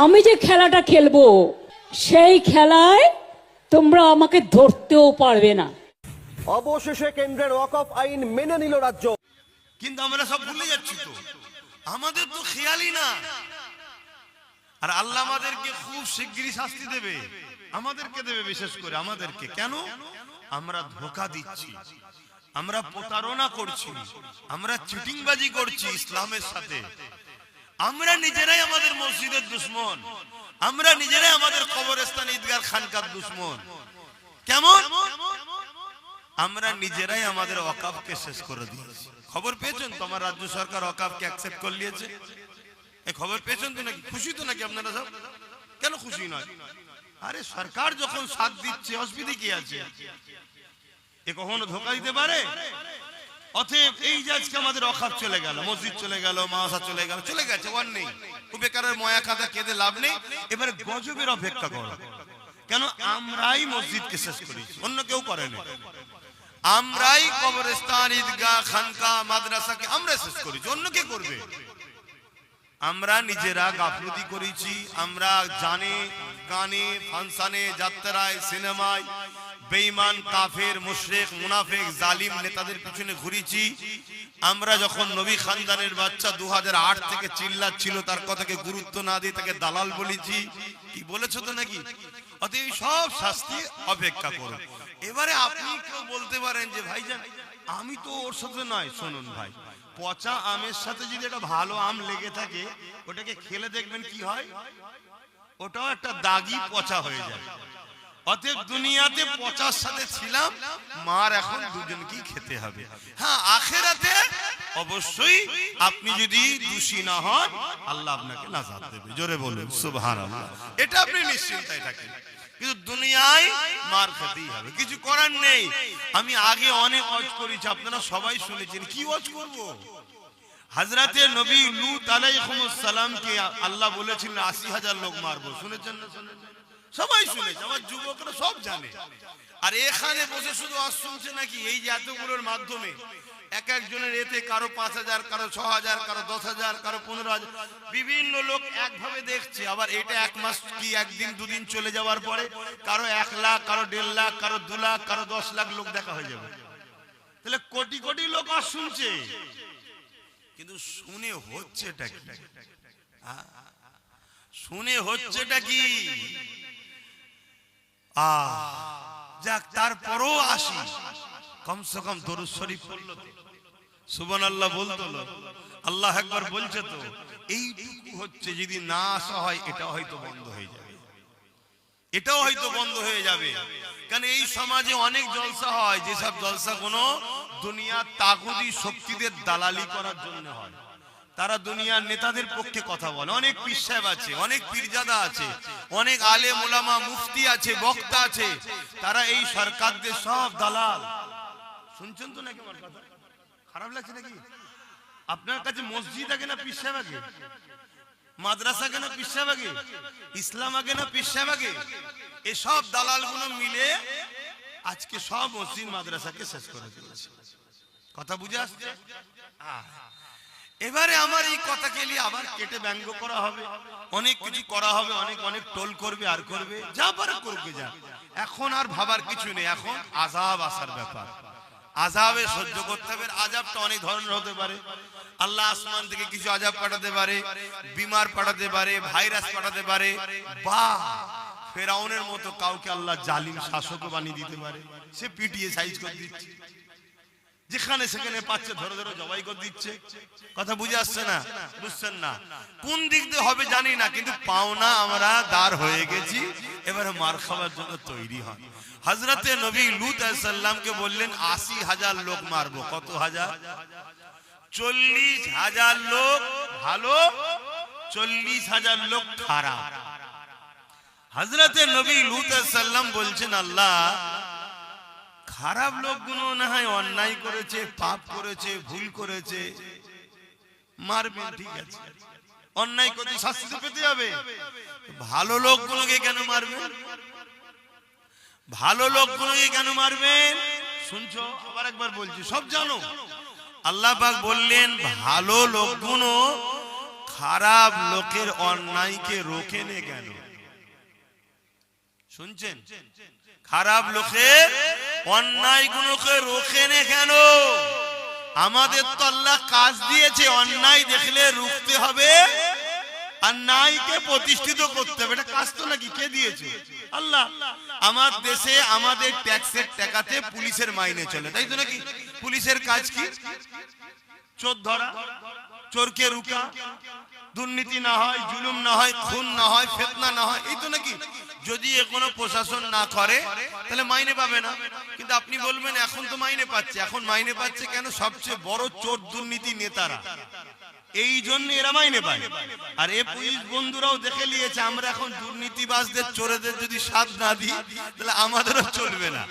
আমি যে খেলাটা খেলবো সেই খেলায় তোমরা আমাকে ধরতেও পারবে না। অবশেষে কেন্দ্রের ওয়াকফ আইন মেনে নিল রাজ্য। কিন্তু আমরা সব ভুলে যাচ্ছি তো, আমাদের তো খেয়ালই না। আর আল্লাহ আমাদেরকে খুব শিগগিরই শাস্তি দেবে, আমাদেরকে দেবে, বিশেষ করে আমাদেরকে। কেন? আমরা ধোঁকা দিচ্ছি, আমরা প্রতারণা করছি, আমরা চিটিংবাজি করছি ইসলামের সাথে। আমরা নিজেরাই আমাদের মসজিদের দুশমন, আমরা নিজেরাই আমাদের কবরস্থান ঈদগাহ খানকার দুশমন। কেমন? আমরা নিজেরাই আমাদের ওয়াকফকে শেষ করে দিয়েছি। খবর পেয়েছেন তো আমার রাজ্য সরকার ওয়াকফকে অ্যাকসেপ্ট করে নিয়েছে? এই খবর পেয়েছেন তো নাকি? খুশি তো নাকি আপনারা সব? কেন খুশি নয়? আরে সরকার যখন সাথ দিচ্ছে অসুবিধা কি আছে? এ কখনো ধোঁকা দিতে পারে? অতএব এই যে আজকে আমাদের ওয়াকফ চলে গেল, মসজিদ চলে গেল, মাদ্রাসা চলে গেল, চলে গেছে, ওয়ার নেই। ও বেকারের ময়া খাতা কেঁদে লাভ নেই। এবারে গজবের অপেক্ষা করো। কেন? আমরাই মসজিদকে শেষ করেছি, অন্য কেউ করেনি। আমরাই কবরস্থান ঈদগাহ খানকা মাদ্রাসাকে আমরা শেষ করেছি, অন্য কে করবে? আমরা নিজেরা গাফলতি করেছি। আমরা জানে গানে ফাংশনে যাত্রায় সিনেমায় বেঈমান কাফের মুশরিক মুনাফিক জালিম নেতাদের পিছনে ঘুরেছি। আমরা যখন নবী খানদানের বাচ্চা 2008 থেকে চিল্লাচ্ছিল, তার কথাকে গুরুত্ব না দিয়ে তাকে দালাল বলেছি। কি বলেছো তো নাকি? অতএব সব শাস্তি অপেক্ষা করো। এবারে আপনি কেউ বলতে পারেন যে ভাইজান আমি তো ওর সাথে নয়। শুনুন ভাই, পচা আমের সাথে যদি একটা ভালো আম লেগে থাকে, ওটাকে খেলে দেখবেন কি হয়, ওটাও একটা দাগি পচা হয়ে যায়। অতএব দুনিয়াতে পচার সাথে ছিলাম, মার এখন দুজনকেই খেতে হবে। হ্যাঁ, আখেরাতে অবশ্যই আপনি যদি দোষী না হন, আল্লাহ আপনাকে নাজাত দেবে। জোরে বলুন সুবহানাল্লাহ। এটা আপনি নিশ্চিন্তায় থাকেন। কিন্তু দুনিয়ায় মার খেতেই হবে, কিছু করার নেই। আমি আগে অনেক ওয়াজ করেছি, আপনারা সবাই শুনেছেন। কি ওয়াজ করব? হযরতে নবী লূত আলাইহিস সালামকে আল্লাহ বলেছিলেন ৮০,০০০ লোক মারবো। শুনেছেন না? শুনেছেন? সবাই শুনেছে, আমার যুবকরা সব জানে। আর এখানে বসে শুধু ওয়াজ শুনছে নাকি? এই যে এতগুলোর মাধ্যমে এক একজনের এতে কারো ৫,০০০, কারো ৬,০০০, কারো ১০,০০০, কারো ১৫,০০০, বিভিন্ন লোক একভাবে দেখছে। আবার এটা এক মাস কি একদিন দুদিন চলে যাওয়ার পরে কারো ১ লাখ, কারো ১.৫ লাখ, কারো ২ লাখ, কারো ১০ লাখ লোক দেখা হয়ে যাবে। তাহলে কোটি কোটি লোক আর শুনছে, কিন্তু শুনে হচ্ছেটা কি? শুনে হচ্ছেটা কি? যাক, তারপরও আসি, কমসে কম দরুদ শরীফ পড়লো তো, সুবহানাল্লাহ বলতো, আল্লাহ একবার বলছে তো। এইটুকু হচ্ছে, যদি না আসা হয় এটা হয়তো বন্ধ হয়ে যাবে, এটাও হয়তো বন্ধ হয়ে যাবে। কারণ এই সমাজে অনেক জলসা হয়, যেসব জলসা কোনো দুনিয়ার তাগুতি শক্তিদের দালালি করার জন্য হয়। তারা দুনিয়ার নেতাদের পক্ষে কথা বলে। অনেক পীর সাহেব আছে, অনেক পীরজাদা আছে, অনেক আলেম ওলামা মুফতি আছে, বক্তা আছে, তারা এই সরকারদের সব দালাল। শুনছেন তো নাকি আমার কথা? খারাপ লাগছে নাকি? আপনার কাছে মসজিদ আগে না পীর সাহেব আগে? মাদ্রাসা আগে না পীর সাহেব আগে? ইসলাম আগে না পীর সাহেব আগে? এসব দালালগুলো মিলে আজকে সব মসজিদ মাদ্রাসাকে শেষ করে দিয়েছে। কথা বুঝে আসছে? এবারে আমার এই কথাকে নিয়ে আবার কেটে ব্যঙ্গ করা হবে, অনেক কিছু করা হবে, অনেক অনেক টোল করবে আর করবে, যা পারে করবে। যা, এখন আর ভাবার কিছু নেই, এখন আযাব আসার ব্যাপার। আযাবে সহ্য করতে হবে। আযাবটা অনেক ধরনের হতে পারে। আল্লাহ আসমান থেকে কিছু আযাব পাঠাতে পারে, বিমার পাঠাতে পারে, ভাইরাস পাঠাতে পারে, বা ফেরাউনের মতো কাউকে আল্লাহ জালিম শাসক বানিয়ে দিতে পারে। সে পিটিয়ে সাইজ করে দিচ্ছে, যেখানে সেখানে পাচ্ছে ধরে ধরে জবাই করে দিচ্ছে। কথা বুঝে আসছে না? বুঝছেন না? কোন দিক দিয়ে হবে জানি না, কিন্তু পাওনা আমরা দাঁড় হয়ে গেছি। এবারে মার খাওয়ার জন্য তৈরি হন। হযরতে নবী লূত আলাইহিস সালামকে বললেন ৮০,০০০ লোক মারবো। কত হাজার? ৪০,০০০ লোক ভালো, ৪০,০০০ লোক খারাপ। হযরতে নবী লূত আলাইহিস সালাম বলছেন, আল্লাহ খারাপ লোকগুলো না হয় অন্যায় করেছে, পাপ করেছে, ভুল করেছে, মারবেন, ঠিক আছে, অন্যায় করতে শাস্তি পেতে হবে। ভালো লোকগুলোকে কেন মারবেন? ভালো লোকগুলোকে কেন মারবেন? শুনছো? আবার একবার বলছি, সব জানো। আল্লাহ পাক বললেন ভালো লোকগুলো খারাপ লোকের অন্যায়কে রোকেনে কেন? শুনছেন? খারাপ লোকের অন্যায়গুলোকে রোকেনে কেন? আমাদের তো আল্লাহ কাজ দিয়েছে, অন্যায় দেখলে রুখতে হবে আর ন্যায়কে প্রতিষ্ঠিত করতে হবে। এটা কাজ তো নাকি? কে দিয়েছে? আল্লাহ। আমার দেশে আমাদের ট্যাক্সের টাকাতে পুলিশের মাইনে চলে, তাই তো নাকি? পুলিশের কাজ কি? চোর ধরা, চোরকে রুকা, দুর্নীতি না হয়, জুলুম না হয়, খুন না হয়, ফিতনা না হয়, এই তো নাকি? যদি কোনো প্রশাসন না করে তাহলে মাইনে পাবে না। কিন্তু আপনি বলবেন এখন তো মাইনে পাচ্ছে। এখন মাইনে পাচ্ছে কেন? সবচেয়ে বড় চোর দুর্নীতি নেতারা, এই জন্য এরা মাইনে পায়। আর এ পুলিশ বন্ধুরাও দেখে নিয়েছে আমরা এখন দুর্নীতিবাজদের, চোরেদের যদি সাথ না দিই তাহলে আমাদেরও চলবে না।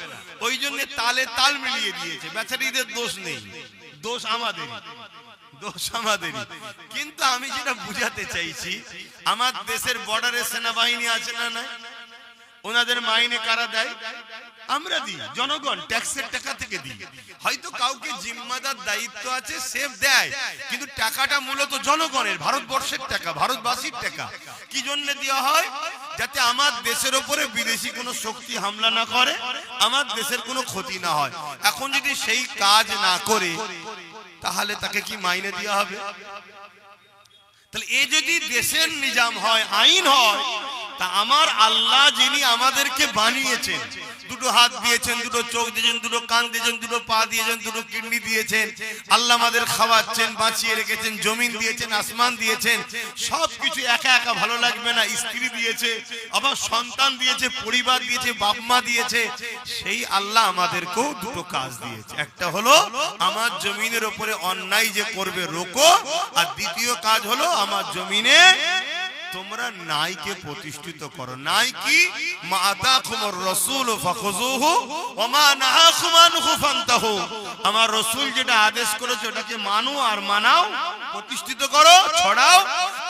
ওই জন্য তালে তাল মিলিয়ে দিয়েছে। বেচারীদের দোষ নেই, দোষ আমাদেরই, দোষ আমাদেরই। কিন্তু আমি যেটা বুঝাতে চাইছি, আমার দেশের বর্ডারে সেনাবাহিনী আছে না? না, ওনাদের মাইনে কারা দেয়? আমরা দিই, জনগণ ট্যাক্সের টাকা থেকে দিই। হয়তো কাউকে জিম্মাদার দায়িত্ব আছে, সে দেয়, কিন্তু টাকাটা মূলত জনগণের, ভারতবর্ষের টাকা, ভারতবাসীর টাকা। কি জন্য দেওয়া হয়? যাতে আমার দেশের উপরে বিদেশি কোনো শক্তি হামলা না করে, আমার দেশের কোনো ক্ষতি না হয়। এখন যদি সেই কাজ না করে তাহলে তাকে কি মাইনে দেওয়া হবে? তাহলে এ যদি দেশের নিজাম হয়, আইন হয়, তা আমার আল্লাহ যিনি আমাদেরকে বানিয়েছেন, দুটো হাত দিয়েছেন, দুটো চোখ দিয়েছেন, দুটো কান দিয়েছেন, দুটো পা দিয়েছেন, দুটো কিডনি দিয়েছেন, আল্লাহ আমাদের খাওয়াচ্ছেন, বাঁচিয়ে রেখেছেন, জমিন দিয়েছেন, আসমান দিয়েছেন, সবকিছু একা একা ভালো লাগবে না। স্ত্রী দিয়েছে, আবার সন্তান দিয়েছে, পরিবার দিয়েছে, বাপ মা দিয়েছে। সেই আল্লাহ আমাদেরকেও দুটো কাজ দিয়েছে। একটা হলো আমার জমিনের উপরে অন্যায় যে করবে রোকো, আর দ্বিতীয় কাজ হলো আমার জমিনে তোমরা ন্যায়কে প্রতিষ্ঠিত করো। ন্যায় কি? মা আতাকুমুর রাসূল ফাখুযুহু ওয়া মা নাহাকুম আনহু ফান্তাহু। আমার রাসূল যেটা আদেশ করেছে ওটাকে মানো আর মানাও, প্রতিষ্ঠিত করো, ছড়াও।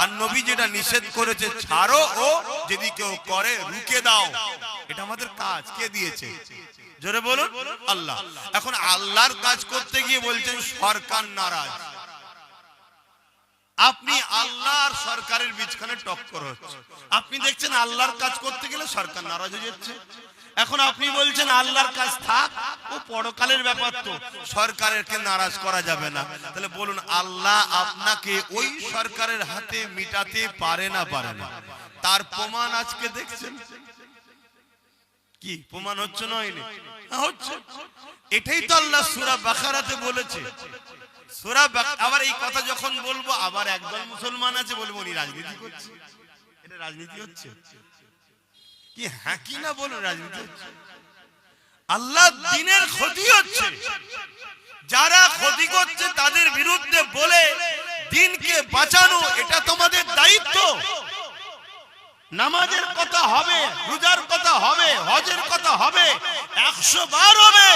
আর নবী যেটা নিষেধ করেছে ছাড়ো, ও যদি কেউ করে রুখে দাও। এটা আমাদের কাজ। কে দিয়েছে? জোরে বলুন, আল্লাহ। এখন আল্লাহর কাজ করতে গিয়ে বলছেন সরকার নারাজ। আপনি আল্লাহ আর সরকারের মাঝখানে টক্কর হচ্ছে। আপনি দেখছেন আল্লাহর কাজ করতে গেলে সরকার নারাজ হয়ে যাচ্ছে। এখন আপনি বলছেন আল্লাহর কাজ থাক, ও পরকালের ব্যাপার, তো সরকারকে নারাজ করা যাবে না। তাহলে বলুন আল্লাহ আপনাকে ওই সরকারের হাতে মিটাতে পারে না? পারে না। তার প্রমাণ আজকে দেখছেন। কি প্রমাণ হচ্ছে? না হচ্ছে। এটাই তো আল্লাহ সূরা বাকারাতে বলেছে। আবার এই কথা যখন বলবো, আবার একদল মুসলমান আছে বলবো উনি রাজনীতি করছে। এটা রাজনীতি হচ্ছে কি? হ্যাঁ কি না বলুন, রাজনীতি হচ্ছে। আল্লাহ দ্বীনের ক্ষতি হচ্ছে। যারা ক্ষতি করছে তাদের বিরুদ্ধে বলে দ্বীনকে বাঁচানো, এটা তোমাদের দায়িত্ব। নামাজের কথা হবে, রোজার কথা হবে, হজের কথা হবে, 100 বার হবে,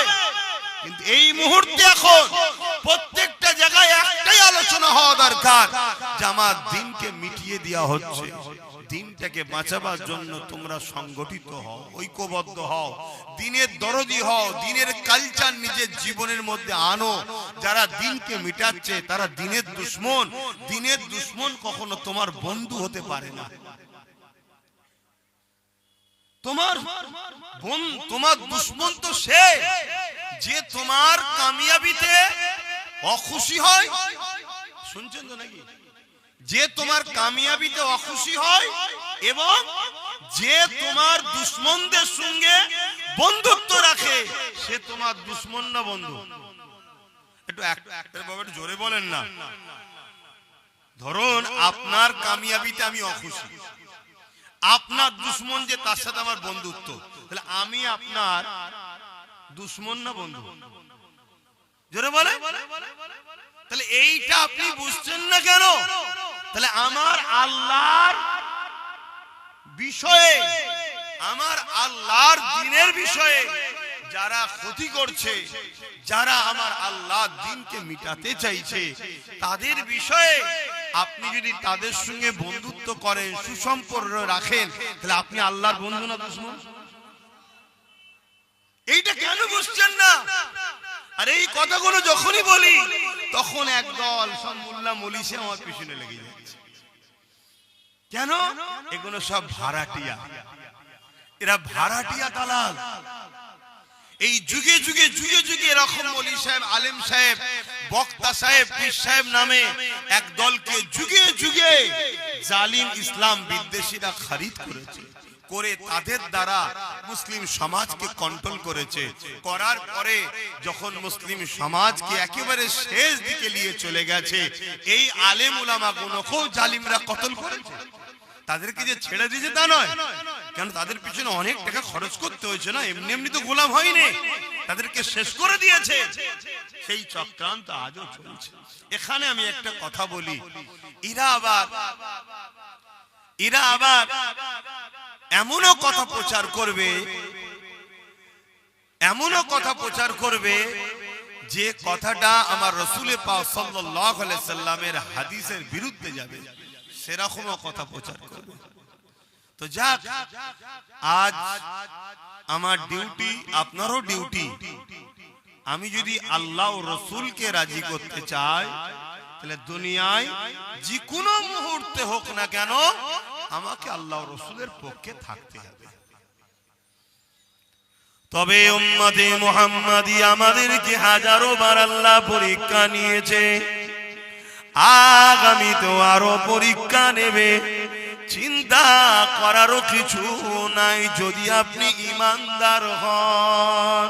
কিন্তু এই মুহূর্তে এখন প্রত্যেকটা জায়গায় একটাই আলোচনা হওয়া দরকার যে আমার দ্বীনকে মিটিয়ে দেওয়া হচ্ছে। দ্বীনটাকে বাঁচাবার জন্য তোমরা সংগঠিত হও, ঐক্যবদ্ধ হও, দ্বীনের দরদি হও, দ্বীনের কালচার নিজের জীবনের মধ্যে আনো। যারা দ্বীনকে মিটাচ্ছে তারা দ্বীনের দুশমন। দ্বীনের দুশমন কখনো তোমার বন্ধু হতে পারে না। তোমার দুশমন তো সে যে তোমার কামিয়াবিতে অখুশি হয়। শুনছেন তো নাকি? যে তোমার কামিয়াবিতে অখুশি হয় এবং যে তোমার দুশমনদের সঙ্গে বন্ধুত্ব রাখে, সে তোমার দুশমন না বন্ধু? একটু জোরে বলেন না। ধরুন আপনার কামিয়াবিতে আমি অখুশি, আপনার দুশমন যে তার সাথে আমার বন্ধুত্ব, তাহলে আমি আপনার দুশমন না বন্ধু? জোরে বলে। তাহলে এইটা আপনি বুঝছেন না কেন? তাহলে আমার আল্লাহর বিষয়ে, আমার আল্লাহর দ্বীনের বিষয়ে যারা ক্ষতি করছে, যারা আমার আল্লাহর দ্বীনকে মিটাতে চাইছে, তাদের বিষয়ে আপনি যদি তাদের সঙ্গে বন্ধুত্ব করেন, সুসম্পর্ক রাখেন, তাহলে আপনি আল্লাহর বন্ধু না দুশমন? এইটা কেন বুঝছেন না? আর এই কথাগুলো যখনই বলি তখন একদল সব মোল্লা মলিশে আমার পিছনে লেগে যাচ্ছে। কেন? এগুলো সব ভাড়াটিয়া, এরা ভাড়াটিয়া দালাল। এই যুগে যুগে যুগে যুগে এরকম ওলি সাহেব, আলেম সাহেব, বক্তা সাহেব, পীর সাহেব নামে এক দলকে যুগে যুগে জালিম ইসলাম বিদ্বেষীরা খরিদ করেছে, করে তাদের দ্বারা মুসলিম সমাজকে কন্ট্রোল করেছে। করার পরে যখন মুসলিম সমাজকে একেবারে শেষ দিকে নিয়ে চলে গেছে, এই আলেম উলামা গুলোকেও জালিমরা কতল করেছে। তাদেরকে যে ছেড়ে দিয়েছে তা নয়, কেন তাদের পিছনে অনেক টাকা খরচ করতে হয়েছে না, এমনি এমনি তো গোলাম হয়নি, তাদেরকে শেষ করে দিয়েছে। সেই চক্রান্ত আজও চলছে। এখানে আমি একটা কথা বলি, এরা আবার এমনও কথা প্রচার করবে যে কথাটা আমার রাসূল পাক সাল্লাল্লাহু আলাইহি সাল্লামের হাদিসের বিরুদ্ধে যাবে, সেরকমও কথা প্রচার করবে। তো যাক, আজ আমার ডিউটি, আপনারও ডিউটি। আমি যদি আল্লাহ ও রাসূলকে রাজি করতে চাই, তাহলে দুনিয়ায় যে কোনো মুহূর্তে হোক না কেন আমাকে আল্লাহ ও রাসূলের পক্ষে থাকতে হবে। তবে উম্মতে মুহাম্মাদি আমাদেরকে হাজারো বার আল্লাহ পরীক্ষা নিয়েছে, আগামী তো আরো পরীক্ষা নেবে। চিন্তা করারও কিছু নাই যদি আপনি ঈমানদার হন।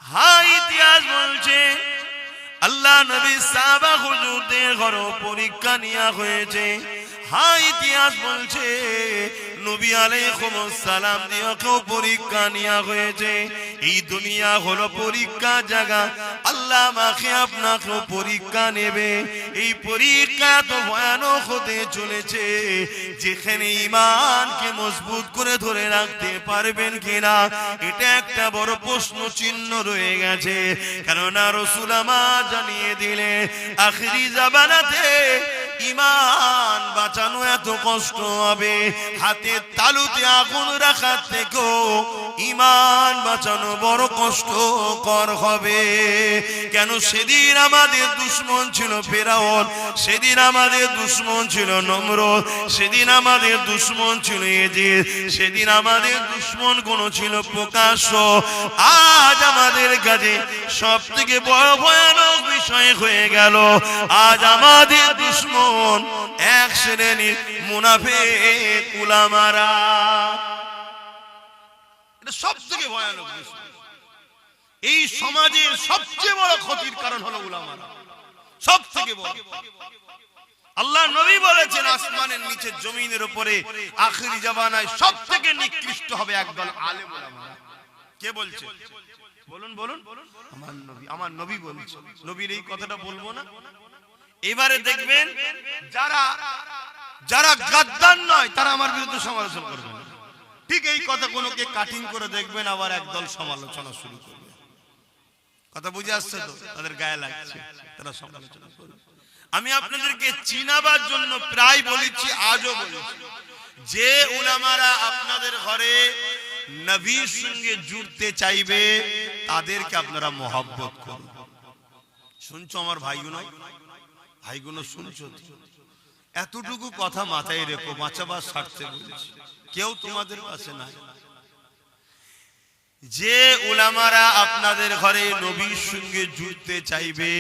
হ্যাঁ, ইতিহাস বলছে আল্লাহ নবী সাহাবা হুজুরদের ঘরে পরীক্ষা নেওয়া হয়েছে। হ্যাঁ, ইতিহাস বলছে নবী আলাইহিস সালাম দিয়েও পরীক্ষা নেওয়া হয়েছে। এই দুনিয়া হলো পরীক্ষা জায়গা, আল্লাহ আমাকে আপনাকেও পরীক্ষা নেবে। এই পরীক্ষা তো ভয়ানক হতে চলেছে, যেখানে ঈমানকে মজবুত করে ধরে রাখতে পারবেন কিনা এটা একটা বড় প্রশ্ন চিহ্ন রয়ে গেছে। কেননা রাসূল আমার জানিয়ে দিলে আখিরি জামানাতে ঈমান বাঁচানো এত কষ্ট হবে, হাতে তালুতে আগুন রাখার থেকেও ঈমান বাঁচানো বড় কষ্টকর হবে। কেন? সেদিন আমাদের দুশমন ছিল ফেরাউন, সেদিন আমাদের দুশমন ছিল নমরুদ, সেদিন আমাদের দুশমন ছিল ইজিদ, সেদিন আমাদের দুশমন কোন ছিল প্রকাশ্য। আজ আমাদের কাছে সব থেকে বড় ভয়ানক বিষয় হয়ে গেল, আজ আমাদের দুশমন এক শ্রেণীর মুনাফিক উলামারা। এটা সব থেকে ভয়ানক বিষয়। এই সমাজের সবচেয়ে বড় ক্ষতির কারণ হলো উলামারা, সব থেকে বড়। আল্লাহ নবী বলেছেন আসমানের নিচে জমিনের উপরে আখিরি জামানায় সব থেকে নিকৃষ্ট হবে একদল আলেম উলামা। কে বলছে? বলুন বলুন। আমার নবী বলছে। নবীর এই কথাটা বলবো না? এবারে দেখবেন যারা গাদ্দার নয় তারা আমার বিরুদ্ধে সমালোচনা করবেন, ঠিক এই কথা কোনকে কাটিং করে দেখবেন আবার একদল সমালোচনা শুরু করবে। কথা বুঝে আসছে তো? তাদের গায়ে লাগছে, তারা সমালোচনা করবে। আমি আপনাদেরকে চিনাবার জন্য প্রায় বলেছি, আজও বলেছি, যে উলামারা আপনাদের ঘরে নবীর সঙ্গে জুড়তে চাইবে তাদেরকে আপনারা মহব্বত করুন। শুনছো আমার ভাইগুলো? ভাইগুলো শুনছো? এতটুকু কথা মাথায় রেখো, বাঁচাবার স্বার্থে বলছি, কেউ তোমাদের পাশে নাই। যে উলামারা আপনাদের ঘরে নবীর সঙ্গে জুড়তে চাইবে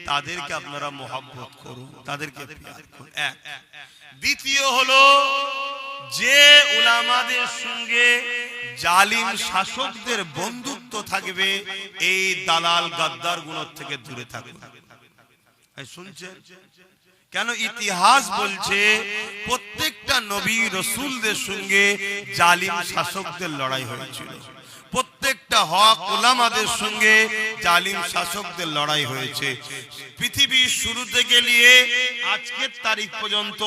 তাদেরকে আপনারা মহব্বত করুন, তাদেরকে প্যার করুন। এক। দ্বিতীয় হলো, যে উলামাদের সঙ্গে জালিম শাসকদের বন্ধুত্ব থাকবে এই দালাল গাদ্দার গুলোর থেকে দূরে থাকবে। শুনছেন? কেন? ইতিহাস বলছে প্রত্যেকটা নবী রাসূলদের সঙ্গে জালিম শাসকদের লড়াই হয়েছিল, প্রত্যেকটা হক উলামাদের সঙ্গে জালিম শাসকদের লড়াই হয়েছে। পৃথিবীর শুরু থেকে নিয়ে আজকের তারিখ পর্যন্ত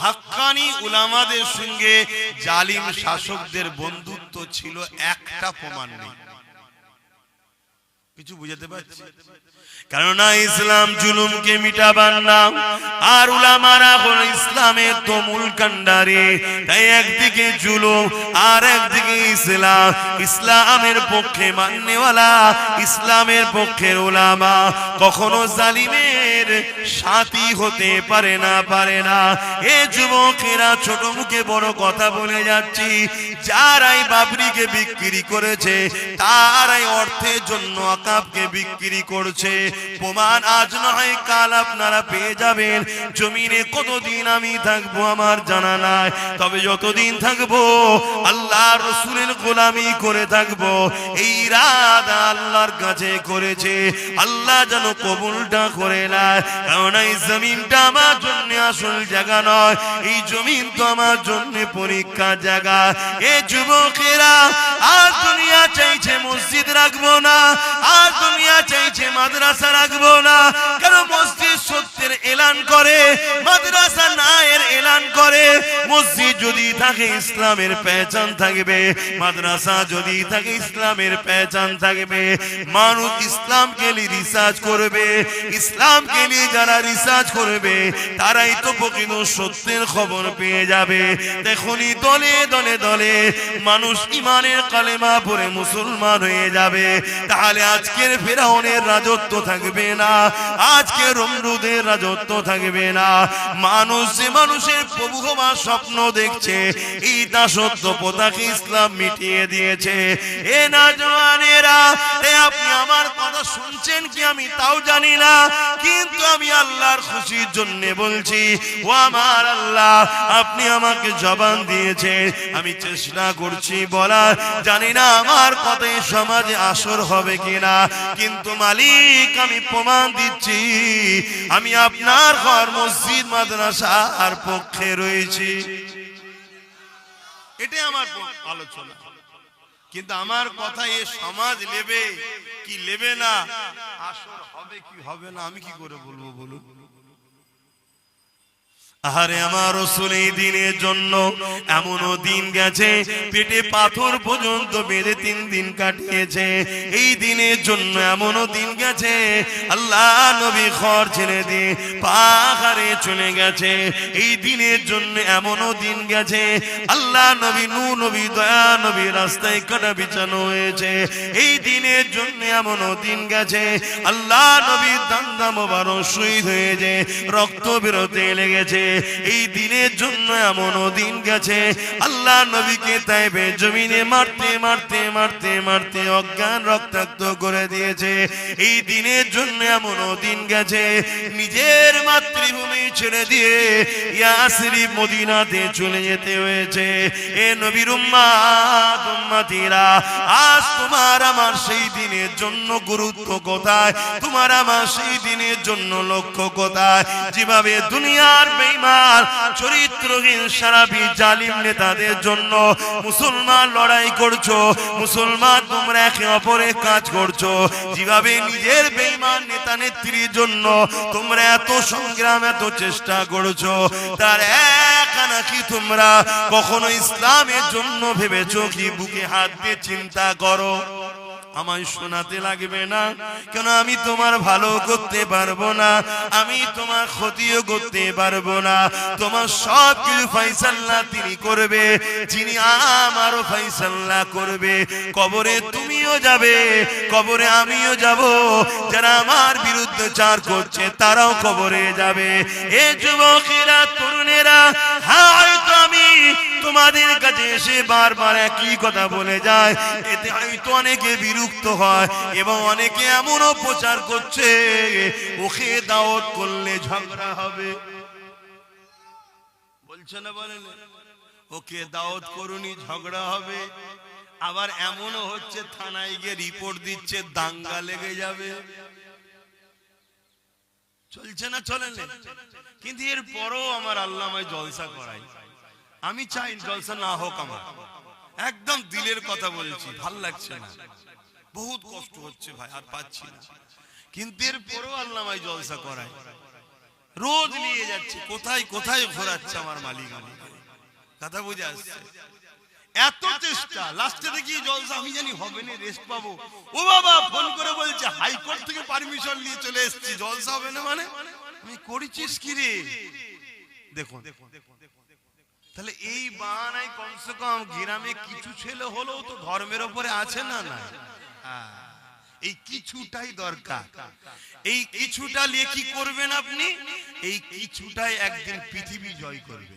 হাক্কানি উলামাদের সঙ্গে জালিম শাসকদের বন্ধুত্ব ছিল, একটা প্রমাণ নেই। কিছু বুঝাতে পারছি? কেননা ইসলাম জুলুমকে মিটাবার নাম, আর উলামারা হল ইসলামের তো মূল কান্ডারি। তাই একদিকে জুলুম আর একদিকে ইসলাম, ইসলামের পক্ষে মাননেওয়ালা, ইসলামের পক্ষের উলামা কখনো জালিমের সাথী হতে পারে না, পারে না। এ যুবকেরা, ছোট মুখে বড় কথা বলে যাচ্ছি, যারাই বাবরিকে বিক্রি করেছে তারাই অর্থের জন্য আকাবকে বিক্রি করছে। প্রমাণ আজ নয় কাল আপনারা পেয়ে যাবেন। জমিনে কতদিন আমি থাকবো আমার জানা নাই, তবে যতদিন থাকবো আল্লাহ রসুলের গোলামি করে থাকবো, এই ইরাদা আল্লাহর কাছে করেছে। আল্লাহ যেন কবুলটা করে নেয়। কারণ এই জমিনটা আমার জন্য আসল জায়গা নয়, এই জমিন তো আমার জন্য পরীক্ষার জায়গা। এ যুবকেরা, আর দুনিয়া চাইছে মসজিদ রাখবো না, আর দুনিয়া চাইছে মাদ্রাসা রাখবো না। কেন? মসজিদ সত্যের এলান করে, মাদ্রাসা নায়ের এলান করে। মসজিদ যদি থাকে ইসলামের পেহচান থাকবে, মাদ্রাসা যদি থাকে ইসলামের পেহচান থাকবে। মানুষ ইসলামকে নিয়ে রিসার্চ করবে, ইসলামকে নিয়ে যারা রিসার্চ করবে তারাই তো প্রকৃত সত্যের খবর পেয়ে যাবে। দেখুনি দলে দলে দলে মানুষ ইমানের কালেমা পড়ে মুসলমান হয়ে যাবে। তাহলে আজকের ফেরাউনের রাজত্ব থাকবে না, আজকে নমরুদের রাজত্ব থাকবে না। মানুষ যে মানুষের প্রভু হওয়ার স্বপ্ন দেখছে, এই দাসত্ব প্রথাকে ইসলাম মিটিয়ে দিয়েছে। এ নওজওয়ানেরা, আপনি আমার কথা শুনছেন কি আমি তাও জানি না, কিন্তু আমি আল্লাহর খুশির জন্য বলছি, ও আমার আল্লাহ, আপনি আমাকে জবান দিয়েছেন, আমি চেষ্টা করছি বলার। জানি না আমার কথায় সমাজে আসর হবে কিনা, কিন্তু মালিক আমি প্রমাণ দিচ্ছি আমি আপনার ঘর মসজিদ মাদ্রাসার পক্ষে রয়েছি। এটাই আমার আলোচনা। কিন্তু আমার কথা এ সমাজ নেবে কি নেবে না, আসর হবে কি হবে না, আমি কি করে বলবো বলুন? আরে আমার রাসূল এই দিনের জন্য এমনও দিন গেছে পেটে পাথর পর্যন্ত বেঁধে 3 দিন কাটিয়েছে। এই দিনের জন্য এমনও দিন গেছে আল্লাহ নবী ঘর ছেড়ে দিয়ে পাহাড়ে চলে গেছে। এই দিনের জন্য এমনও দিন গেছে আল্লাহ নবী নূহ নবী দয়া নবী রাস্তায় কাটা বিছানো হয়েছে। এই দিনের জন্য এমনও দিন গেছে আল্লাহ নবী দান্দা মোবারক শহীদ হয়েছে, রক্ত বেরোতে লেগেছে। এই দিনের জন্য এমনও দিন গেছে আল্লাহ নবীকে তাইবে জমিনে মারতে মারতে মারতে মারতে অজ্ঞান রক্তাক্ত করে দিয়েছে। এই দিনের জন্য এমনও দিন গেছে নিজের মাতৃভূমি ছেড়ে দিয়ে ইয়াসরিব মদিনাতে চলে যেতে হয়েছে। এ নবীর উম্মাত উম্মতিরা, আজ তোমার আমার সেই দিনের জন্য গুরুত্ব কোথায়? তোমার আমার সেই দিনের জন্য লক্ষ্য কোথায়? যেভাবে দুনিয়ার বেঈমান চরিত্রহীন সারাবি জালিম নেতাদের জন্য মুসলমান লড়াই করছো, মুসলমান তোমরা একে অপরের কাজ করছো, যেভাবে নিজের বেঈমান নেতা নেত্রীর জন্য তোমরা এত সংগ্রাম এত চেষ্টা করছো, তার এক আনা কি তোমরা কখনো ইসলামের জন্য ভেবেছো কি? বুকে হাত দিয়ে চিন্তা করো। আমায় শোনাতে লাগবে না, কেন আমি তোমার ভালো করতে পারবো না, আমি তোমার ক্ষতিও করতে পারবো না। তোমার সব কিছু ফাইসাল্লাহ তিনি করবে, যিনি আমারও ফাইসাল্লাহ করবে। কবরে তুমিও যাবে, কবরে আমিও যাব, যারা আমার বিরুদ্ধে চার করছে তারাও কবরে যাবে। এ যুবকেরা তরুণেরা, হয়তো আমি তোমাদের কাছে এসে বারবার একই কথা বলে যায়, এতে হয়তো অনেকে বিরক্ত হয় এবং অনেকে এমনও প্রচার করছে ওকে দাওয়াত করলে ঝগড়া হবে। বলছে না, বলেন ওকে দাওয়াত করুনি ঝগড়া হবে। আবার এমনও হচ্ছে থানায় গিয়ে রিপোর্ট দিচ্ছে দাঙ্গা লেগে যাবে। চলছে না, চলেন। কিন্তু এর পরও আমার আল্লাহ আমায় জলসা করাই। আমি চাই জলসা না হোক, আমার একদম দিলের কথা বলছি, ভাল লাগছে না, বহুত কষ্ট হচ্ছে ভাই, আর পাচ্ছি না। কিন্তু এর পরও আল্লাহ আমায় জলসা করায়, রোজ নিয়ে যাচ্ছে, কোথায় কোথায় ঘোরাচ্ছে আমার মালিক। আমার কথা বুঝে আসছে। এত চেষ্টা, লাস্টে দেখি জলসা আমি জানি হবে না, রেস্ট পাবো। ও বাবা ফোন করে বলছে হাইকোর্ট থেকে পারমিশন নিয়ে চলে এসেছি, জলসা হবে না মানে আমি করেছিস কি রে? দেখুন তাহলে এই বাহানায় কমসে কম গ্রামে কিছু ছেলে হলেও তো ধর্মের উপরে আছে না? না, এই কিছুটাই দরকার। এই কিছুটা নিয়ে কি করবেন আপনি? এই কিছুটাই একদিন পৃথিবী জয় করবে।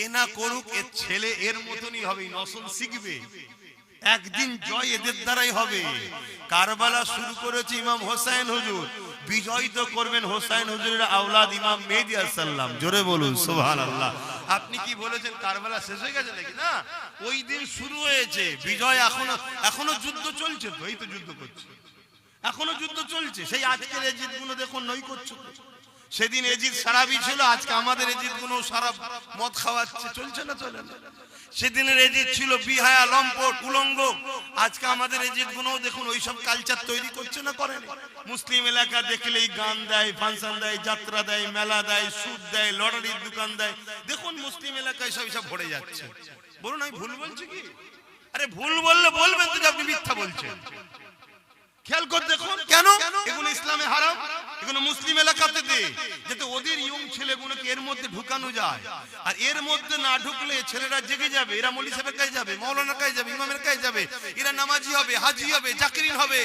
এ না করুক, এর ছেলে এর মতনই হবে, নসল শিখবে, একদিন জয় এদের দ্বারাই হবে। কারবালা শুরু করেছে ইমাম হোসেন হুজুর, বিজয় তো করবেন হোসেন হুজুরের আওলাদ ইমাম মেহেদী আলাইহিস সালাম। জোরে বলুন সুবহানাল্লাহ। আপনি কি বলেছেন কারবালা শেষ হয়ে গেছে নাকি? না, ওই দিন শুরু হয়েছে বিজয়। এখনো যুদ্ধ চলছে তো, এই তো যুদ্ধ করছে, এখনো যুদ্ধ চলছে। সেই আজকের এজিদ গুলো দেখুন নই করছে, সেদিন এজিদ সারাবি ছিল, আজকে আমাদের এজিদ গুলো সারা মদ খাওয়াচ্ছে, চলছে না? চলে না? সেদিনের এজিদ ছিল বিহায়া, লম্পট, উলঙ্গ, আজকে আমাদের এজিদ গুলো দেখুন ওইসব কালচার তৈরি করছে না? করেন। মুসলিম এলাকা দেখলেই গান দেয়, ফাংশন দেয়, যাত্রা দেয়, মেলা দেয়, সুদ দেয়, লটারির দোকান দেয়। দেখুন মুসলিম এলাকায় সব ভরে যাচ্ছে। বলুন আমি ভুল বলছি কি? আরে ভুল বললে বলবেন তো যে আপনি মিথ্যা বলছেন। খেয়াল করে দেখুন, কেন এগুলো ইসলামে হারাম, এগুলো মুসলিম এলাকাতে দে, যাতে ওদের ইয়ং ছেলেগুলোকে এর মধ্যে ঢুকানো যায়। আর এর মধ্যে না ঢুকলে ছেলেরা জেগে যাবে, এরা মৌলভী সাহেবের কাছে যাবে, মাওলানার কাছে যাবে, ইমামের কাছে যাবে, এরা নামাজি হবে, হাজি হবে, জাকিরিন হবে।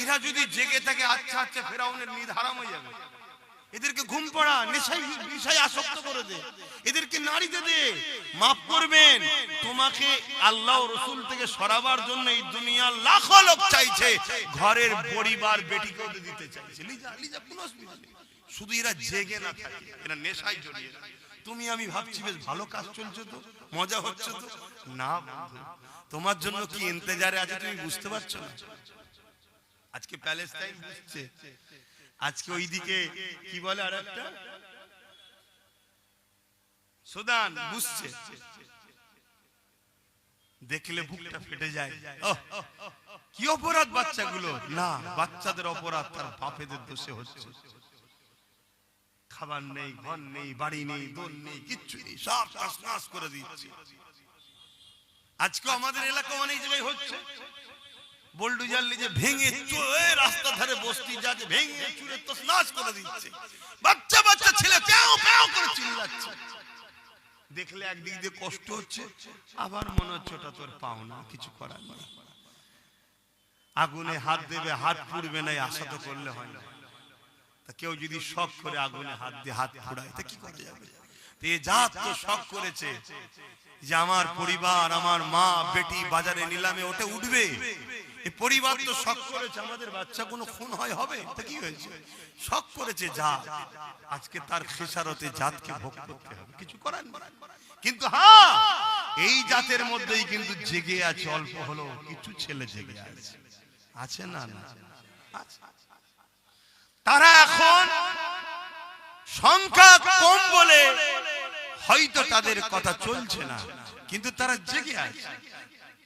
এরা যদি জেগে থাকে, আচ্ছা আচ্ছা ফেরাউনের নিদ হারাম হয়ে যাবে। এদেরকে ঘুম পড়া, নেশায় আসক্ত করে দে, এদেরকে নারীতে দে। মাফ করবেন, তোমাকে আল্লাহ ও রাসূল থেকে সরাবার জন্য এই দুনিয়ার লাখো লোক চাইছে, ঘরের পরিবার বেটিকেও দিতে চাইছে। লিজা কোনো অসুবিধা নেই, শুধু এরা জেগে না থাকে, এরা নেশায় জড়িয়ে। তুমি আমি ভাবছি বেশ ভালো কাজ চলছে তো, মজা হচ্ছে তো। না বন্ধু, তোমার জন্য কি ইন্তজারে আছে তুমি বুঝতে পারছো না। আজকে প্যালেস্টাইন বুঝছে, আজকে ওইদিকে কি বলে আর একটা সুদান বুঝছে। দেখলে বুকটা ফেটে যায়। কি অপরাধ বাচ্চাগুলো? না, বাচ্চাদের অপরাধ তার বাপেদের দোষে হচ্ছে। খাবার নেই, ঘর নেই, বাড়ি নেই, দোল নেই, কিচ্ছু নেই, সব নাশ করে দিচ্ছে। আজকে আমাদের এলাকা অনেক জায়গায় হচ্ছে, বোল্ডুজার নিয়ে ভেঙে রাস্তা ধারে বস্তি যাচ্ছে, ভেঙে চুরে তছনছ করে দিচ্ছে। বাচ্চা বাচ্চা ছেলে প্যাও প্যাও করে চিল্লাচ্ছে। দেখলে একদিক দিয়ে কষ্ট হচ্ছে, আবার মনে হচ্ছে ওটা তোর পাওনা, কিছু করার নেই। আগুনে হাত দেবে, হাত পুড়বে না, আশা তো করলে হয় না। তা কেউ যদি শখ করে আগুনে হাত দিয়ে হাত পুড়ায়, তা কি করা যাবে? এ জাত তো শখ করেছে যে আমার পরিবার, আমার মা বেটি বাজারে নিলামে ওটা উঠবে। এই পরিবার তো শখ করেছে আমাদের বাচ্চা কোনো খুন হবে, তা কি হয়েছে? শখ করেছে জাত, আজকে তার খেসারতে জাতকে ভোগ করতে হবে, কিছু করার নেই। কিন্তু হ্যাঁ, এই জাতের মধ্যেই কিন্তু জেগে আছে, অল্প হলো কিছু ছেলে জেগে আছে, আছে না? না, তারা এখন সংখ্যা কম বলে হয়তো তাদের কথা চলছে না, কিন্তু তারা জেগে আছে,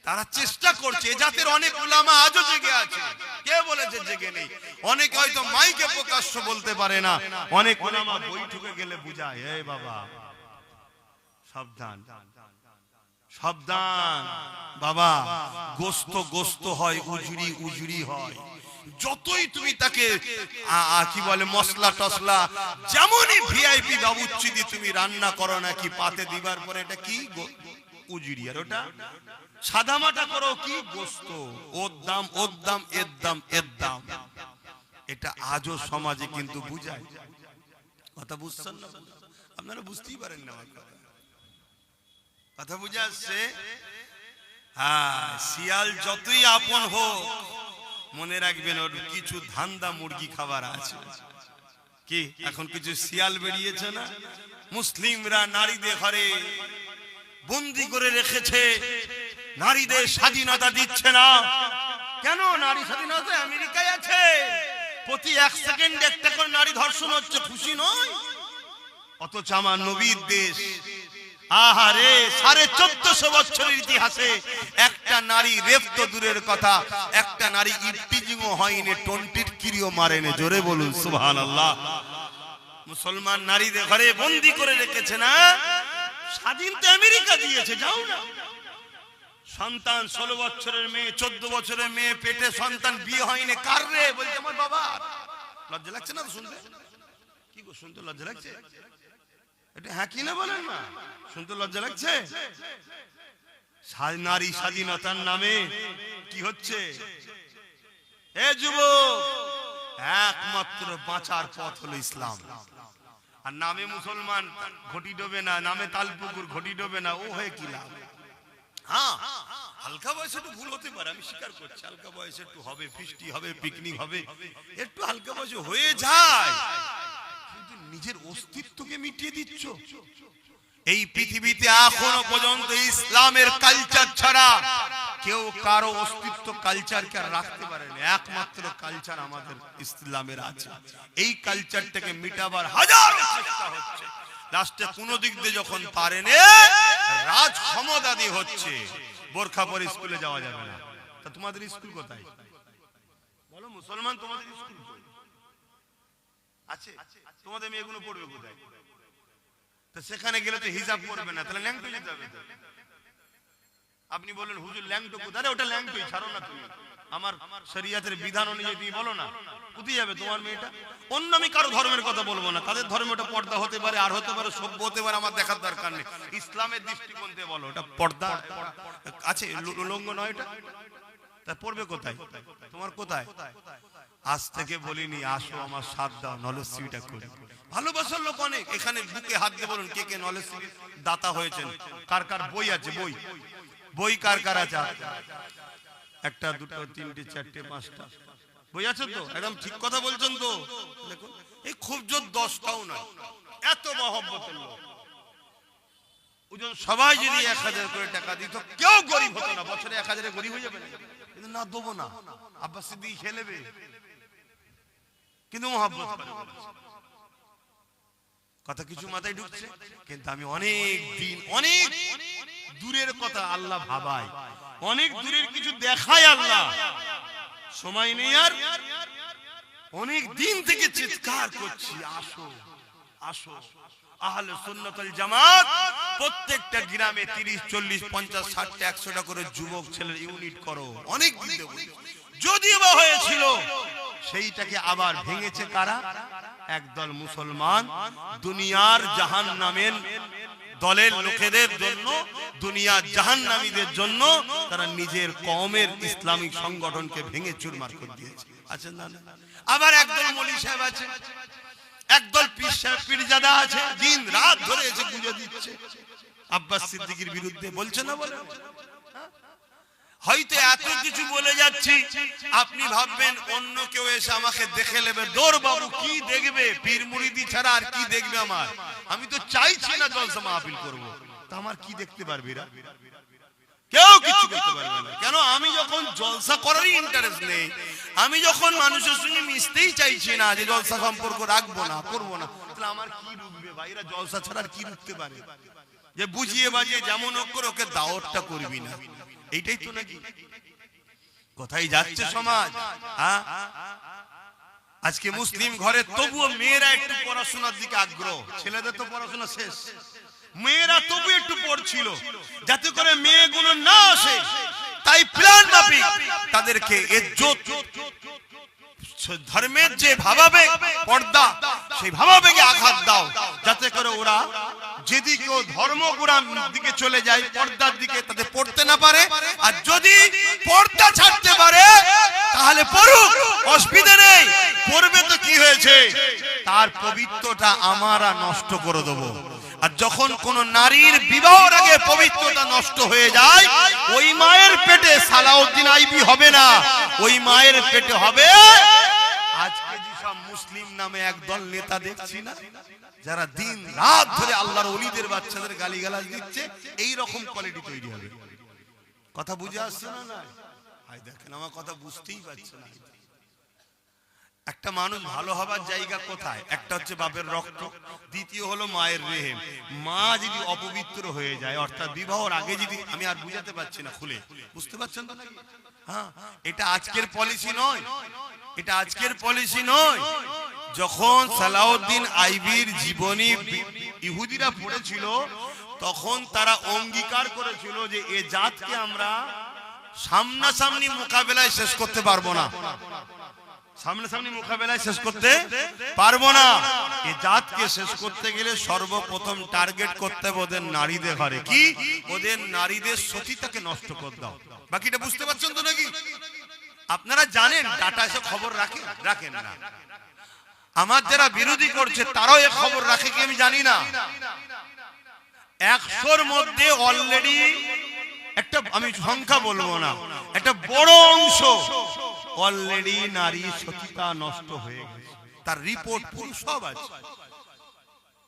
তারা চেষ্টা করছে। এ জাতের অনেক উলামা আজও জেগে আছে। কে বলেছে জেগে নেই? অনেকে হয়তো মাইকে প্রকাশ্য বলতে পারে না, অনেক উলামা বৈঠকে গেলে বুঝায়, এই বাবা সাবধান সাবধান বাবা, গোস্ত হয়, উজুরি হয়। যতই তুমি তাকে কি বলে মশলা টসলা, যেমনই ভিআইপি বাবুচ্চি দিয়ে তুমি রান্না করো না কি পাতে দিবার পরে, এটা কি উজুরি, আর ওটা সাদামাটা করো কি গোস্ত, ওর দাম এর দাম। এটা আজও সমাজে কিন্তু বুঝায়। কথা বুঝছেন না? আপনারা বুঝতেই পারেন না আমার কথা বুঝে আসছে? হ্যাঁ, শিয়াল যতই আপন হোক, মনে রাখবেন ওর কিছু ধান্দা মুরগি খাবার আছে। কি এখন কিছু শিয়াল বেরিয়েছে না? মুসলিমরা নারীদের ঘরে বন্দি করে রেখেছে, নারীদের স্বাধীনতা দিচ্ছে না। কেন? নারী স্বাধীনতা আমেরিকায় আছে, প্রতি 1 সেকেন্ডে একটা করে নারী ধর্ষণ হচ্ছে, খুশি নয়? অথচ আমার নবীর দেশ, আহারে 1450 বছরের ইতিহাসে একটা নারী রেপ তো দূরের কথা, একটা নারী ইফটিজিংও হয়নি, টন্টির কিরিও মারেনি। জোরে বলুন সুবহানাল্লাহ। মুসলমান নারীদের ঘরে বন্দি করে রেখেছে না? স্বাধীন তো আমেরিকা দিয়েছে, যাও না। সন্তান 16 বছরের মেয়ে, 14 বছরের মেয়ে, পেটে সন্তান, বিয়ে হয়নি, কার রে? বলছে আমার বাবা। লজ্জা লাগছে না শুনতে? কি গো, শুনতে লজ্জা লাগছে? এটা হ্যাঁ কি না বলেন না, শুনতে লজ্জা লাগছে? নারী স্বাধীনতার নামে কি হচ্ছে? এ যুবক, একমাত্র বাঁচার পথ হলো ইসলাম। আর নামে মুসলমান ঘটি ডোবে না, নামে তালপুকুর ঘটি ডোবে না, ও হয়ে কি লাভ? হ্যাঁ, হালকা বয়সে একটু ভুল হতে পারে, আমি স্বীকার করছি। হালকা বয়সে একটু হবে, ফিস্টি হবে, পিকনিক হবে, একটু হালকা বয়সে হয়ে যায়, কিন্তু নিজের অস্তিত্বকে মিটিয়ে দিচ্ছ। এই পৃথিবীতে এখনো পর্যন্ত ইসলামের কালচার ছাড়া কেউ কারো অস্তিত্ব কালচারকে রাখতে পারেনি। একমাত্র কালচার আমাদের ইসলামের আছে। এই কালচারটাকে মিটাবার হাজার চেষ্টা হচ্ছে। লাস্টে কোন দিক দিয়ে যখন পারেনি, রাজ ক্ষমতা দিয়ে হচ্ছে। বোরখা পরে স্কুলে যাওয়া যাবে না। তা তোমাদের স্কুল কোথায় বলো? মুসলমান তোমাদের স্কুল আছে? তোমাদের মেয়েগুলো পড়বে কোথায়? তো সেখানে গেলে তো হিজাব করবে না, তাহলে ল্যাংটো যেতে হবে। আপনি বলেন হুজুর ল্যাংটো কোথায়? ওটা ল্যাংটোই, ছাড়ো না তুমি। আমার শরীয়তের বিধান অনুযায়ী তুমি বলো না, কোথায় যাবে তোমার মেয়েটা? অন্য আমি কারো ধর্মের কথা বলবো না, তাদের ধর্মটা পর্দা হতে পারে, আর হতে পারে সভ্য হতে পারে, আমার দেখার দরকার নেই। ইসলামের দৃষ্টিকোণ থেকে বলো, ওটা পর্দা আছে, উলঙ্গ নয় এটা। তা পড়বে কোথায়? তোমার কোথায়? আজ থেকে বলিনি আসো আমার সাথ দাও, নলেজ সিভিটা করি। ভালোবাসার লোক অনেক এখানে, বুকে হাত দিয়ে বলুন কে কে নলেজ সিভির দাতা হয়েছেন, কার কার বই আছে, বই বই কার কার আছে? একটা, দুটো, তিনটে, চারটে, পাঁচটা বই আছে তো? একদম ঠিক কথা বলছেন তো? দেখুন, এই খুব জোর 10টাও নয়, এত মহব্বতের লোক। ওজন সবাই যদি 1000 করে টাকা দিত, কেউ গরিব হতো না। বছরে 1000 গরিব হয়ে যাবে কিন্তু না, দেবো না। আব্বাস সিদ্দিক খেলেবে, কিন্তু মহব্বত করে। কথা কিছু মাথায় ঢুকছে? কিন্তু আমি অনেক দিন, অনেক দূরের কথা আল্লাহ ভাবায়, অনেক দূরের কিছু দেখায় আল্লাহ, সময় নেই আর। অনেক দিন থেকে চিৎকার করছি আসো আসো। আহলে সুন্নাত ওয়াল জামাত প্রত্যেকটা গ্রামে 30, 40, 50, 60, 100টা করে যুবক ছেলের ইউনিট করো। অনেক দিন যদিও বা হয়েছিল, সেইটাকে আবার ভেঙেছে কারা? একদল মুসলমান দুনিয়ার জাহান্নামের দলের লোকেদের জন্য, দুনিয়ার জাহান্নামীদের জন্য তারা নিজের কওমের ইসলামিক সংগঠনকে ভেঙে চুরমার করে দিয়েছে। আছেন না? আবার একদল মৌলভী সাহেব আছে, একদল পীর সাহেব পীরজাদা আছে, দিন রাত ধরে এসে গুঁজে দিচ্ছে আব্বাস সিদ্দিকীর বিরুদ্ধে। বলছে না বলে? হয়তো এত কিছু বলে যাচ্ছি, আপনি ভাববেন অন্য কেউ এসে আমাকে দেখে নেবে, দৌড় বাবু কি দেখবে, পীর মুরিদি ছাড়া আর কি দেখবে আমার? আমি তো চাইছি না জলসা মাহফিল করব, তা আমার কি দেখতে পারবে এরা? কেউ কিছু করতে পারবে না। কেন? আমি যখন জলসা করারই ইন্টারেস্ট নেই, আমি যখন মানুষের সঙ্গে মিশতেই চাইছি না, যে জলসা সম্পর্ক রাখবো না, করবো না, তাহলে আমার কি রুখবে ভাইরা? জলসা ছাড়া আর কি রুখতে পারে? যে বুঝিয়ে বাজিয়ে যেমন করে ওকে দাওয়াতটা করবি না, এইটাই তো নাকি? কোথায় যাচ্ছে সমাজ? আজকে মুসলিম ঘরে তবুও মেয়েরা একটু পড়াশোনার দিকে আগ্রহ, ছেলেদের তো পড়াশোনা শেষ, মেয়েরা তবু একটু পড়ছিল, যাতে করে মেয়েগুলো না আসে। তাই প্ল্যান মাফিক তাদেরকে ইজ্জত, ধর্মের যে ভাবাবেগ, পর্দা, সেই ভাবাবেগে আঘাত দাও, যাতে করে ওরা যেদিকে ধর্মগুরাম দিকে চলে যায়, পর্দার দিকে তাদের পড়তে না পারে। আর যদি পর্দা ছাড়তে পারে তাহলে পড়ুক, অসুবিধা নেই। পড়বে তো কি হয়েছে, তার পবিত্রতা আমরা নষ্ট করে দেবো। আর যখন কোন নারীর বিবাহের আগে পবিত্রতা নষ্ট হয়ে যায়, ওই মায়ের পেটে সালাউদ্দিন আইবি হবে না, ওই মায়ের পেটে হবে আজকে যেসব মুসলিম নামে একদল নেতা দেখছি না, যারা দিন রাত ধরে আল্লাহর ওলিদের বাচ্চাদের গালিগালাজ দিচ্ছে, এই রকম কোয়ালিটি তৈরি হবে। কথা বুঝে আসছে না? না ভাই দেখেন, আমার কথা বুঝতেই পারছে না। একটা মানুষ ভালো হবার জায়গা কোথায়? একটা হচ্ছে বাপের রক্ত, দ্বিতীয় হলো মায়ের রেহেম। মা যদি অপবিত্র হয়ে যায়, অর্থাৎ বিবাহের আগে যদি, আমি আর বুঝাতে পারছি না খুলে, বুঝতে পারছেন তো নাকি? হ্যাঁ, এটা আজকের পলিসি নয়, এটা আজকের পলিসি নয়। যখন সালাউদ্দিন আইবির জীবনী ইহুদিরা পড়েছিল, তখন তারা অঙ্গীকার করেছিল যে এ জাতকে আমরা সামনাসামনি মোকাবেলায় শেষ করতে পারবো না, সামনাসামনি মোকাবেলায় শেষ করতে পারবো না। এই জাতকে শেষ করতে গেলে সর্বপ্রথম টার্গেট করতে হবে ওদের নারীদের ঘরে। কি? ওদের নারীদের সতীতাকে নষ্ট করে দাও। বাকিটা বুঝতে পারছেন তো নাকি? আপনারা জানেন, ডাটা এসে খবর রাখেন না। আমার যারা বিরোধী করছে তারাও এ খবর রাখে কি আমি জানি না। 100-র মধ্যে অলরেডি একটা, আমি সংখ্যা বলবো না, একটা বড় অংশ অলরেডি নারী সতীতা নষ্ট হয়ে গেছে, তার রিপোর্ট পুরো সব আছে।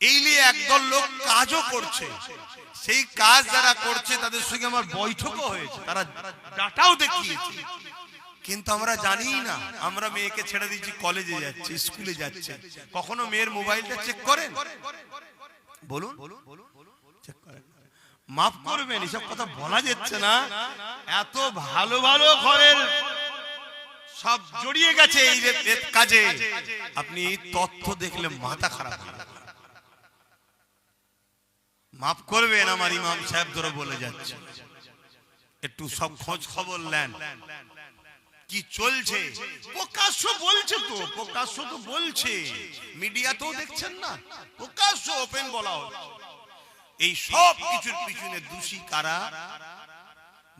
এই নিয়ে একদল লোক কাজও করছে, সেই কাজ যারা করছে তাদের সঙ্গে আমার বৈঠকও হয়েছে, তারা ডাটাও দেখিয়েছে, কিন্তু আমরা জানি না। আমরা মেয়েকে ছেড়ে দিচ্ছি, কলেজে যাচ্ছে, স্কুলে যাচ্ছে, কখনো মেয়ের মোবাইলটা চেক করেন? বলুন, চেক করেন। মাফ করবেন, এসব কথা বলা যাচ্ছে না। এত ভালো ভালো ঘরের সব জড়িয়ে গেছে এই কাজে, আপনি তথ্য দেখলে মাথা খারাপ হবে। মাফ করবেন, আমার ইমাম সাহেব ধরে বলে যাচ্ছে, একটু সব খোঁজ খবর নেন কি চলছে। প্রকাশ্য বলছে তো, প্রকাশ্য তো বলছে, মিডিয়াতেও দেখছেন না, প্রকাশ্য ওপেন বলা হচ্ছে। এই সব কিছুর পিছনে দোষী কারা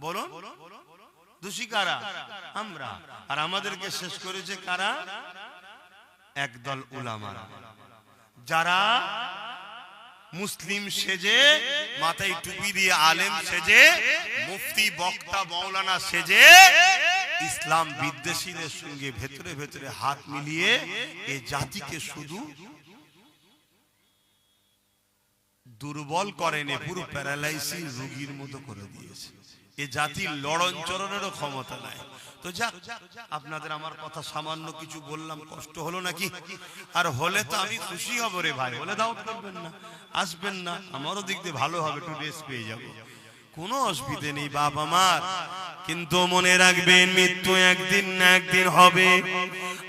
বলুন? দোষী কারা? আমরা। আর আমাদেরকে শেষ করেছে কারা? একদল উলামা, যারা মুসলিম সেজে, মাথায় টুপি দিয়ে আলেম সেজে, মুফতি বক্তা মৌলানা সেজে, ইসলাম বিদ্বেষীদের সঙ্গে ভেতরে ভেতরে হাত মিলিয়ে এই জাতিকে শুধু দুর্বল করেনি, পুরো প্যারালাইসিস রোগীর মতো করে দিয়েছে। এ জাতির লড়ন চরণেরও ক্ষমতা নাই। তো যাক, আপনাদের আমার কথা সামান্য কিছু বললাম, কষ্ট হলো নাকি? আর হলে তো আমি খুশি হব রে ভাই। বলে দাও করবেন না, আসবেন না, আমারও দিক দিয়ে ভালো হবে, একটু রেস্ট পেয়ে যাবো, কোনো অসুবিধে নেই বাপ আমার। কিন্তু মনে রাখবেন, মৃত্যু একদিন না একদিন হবে।